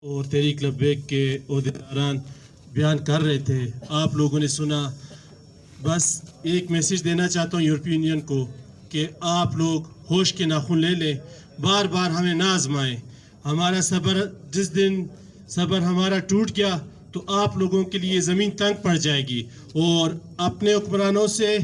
اور تحریک لبیک کے عہدیداران بیان کر رہے تھے، آپ لوگوں نے سنا۔ بس ایک میسیج دینا چاہتا ہوں یورپی یونین کو کہ آپ لوگ ہوش کے ناخن لے لیں، بار بار ہمیں نہ آزمائیں۔ ہمارا صبر، جس دن صبر ہمارا ٹوٹ گیا تو آپ لوگوں کے لیے زمین تنگ پڑ جائے گی، اور اپنے حکمرانوں سے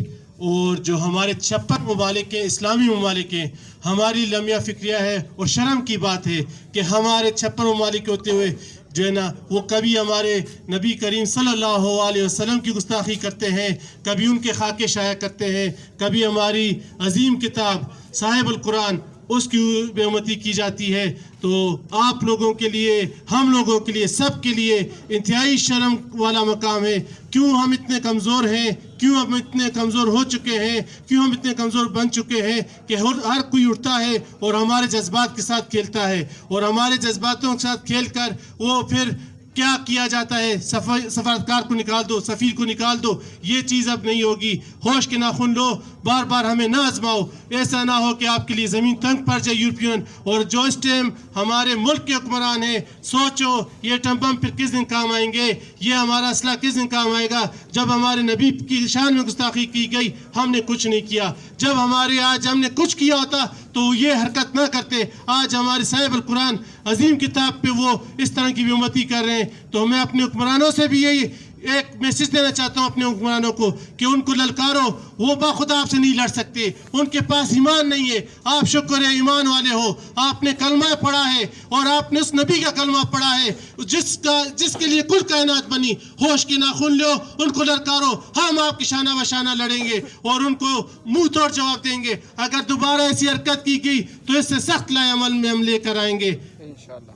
اور جو ہمارے 56 ممالک ہیں، اسلامی ممالک ہیں، ہماری لمحہ فکریہ ہے اور شرم کی بات ہے کہ ہمارے 56 ممالک ہوتے ہوئے جو ہے نا وہ کبھی ہمارے نبی کریم صلی اللہ علیہ وسلم کی گستاخی کرتے ہیں، کبھی ان کے خاکے شائع کرتے ہیں، کبھی ہماری عظیم کتاب صاحب القرآن اس کی بے حرمتی کی جاتی ہے۔ تو آپ لوگوں کے لیے، ہم لوگوں کے لیے، سب کے لیے انتہائی شرم والا مقام ہے۔ کیوں ہم اتنے کمزور ہیں، کیوں ہم اتنے کمزور ہو چکے ہیں، کیوں ہم اتنے کمزور بن چکے ہیں کہ ہر کوئی اٹھتا ہے اور ہمارے جذبات کے ساتھ کھیلتا ہے، اور ہمارے جذباتوں کے ساتھ کھیل کر وہ پھر کیا کیا جاتا ہے، سفارتکار کو نکال دو، سفیر کو نکال دو۔ یہ چیز اب نہیں ہوگی۔ ہوش کے ناخن لو، بار بار ہمیں نہ آزماؤ، ایسا نہ ہو کہ آپ کے لیے زمین تنگ پڑ جائے یورپین۔ اور جو اس ٹائم ہمارے ملک کے حکمران ہیں، سوچو یہ ایٹم بم پھر کس دن کام آئیں گے، یہ ہمارا اسلحہ کس دن کام آئے گا۔ جب ہمارے نبی کی شان میں گستاخی کی گئی، ہم نے کچھ نہیں کیا۔ جب آج ہم نے کچھ کیا ہوتا تو یہ حرکت نہ کرتے۔ آج ہمارے صاحب القرآن عظیم کتاب پہ وہ اس طرح کی بے حرمتی کر رہے ہیں۔ تو میں اپنے حکمرانوں سے بھی یہی ایک میسیج دینا چاہتا ہوں، اپنے حکمرانوں کو، کہ ان کو للکارو، وہ باخدا آپ سے نہیں لڑ سکتے، ان کے پاس ایمان نہیں ہے۔ آپ شکر ہے ایمان والے ہو، آپ نے کلمہ پڑھا ہے اور آپ نے اس نبی کا کلمہ پڑھا ہے جس کے لیے کل کائنات بنی۔ ہوش کے ناخن لو، ان کو للکارو، ہم آپ کی شانہ بشانہ لڑیں گے اور ان کو منہ توڑ جواب دیں گے۔ اگر دوبارہ ایسی حرکت کی گئی تو اس سے سخت لائے عمل میں ہم لے کر آئیں گے انشاءاللہ۔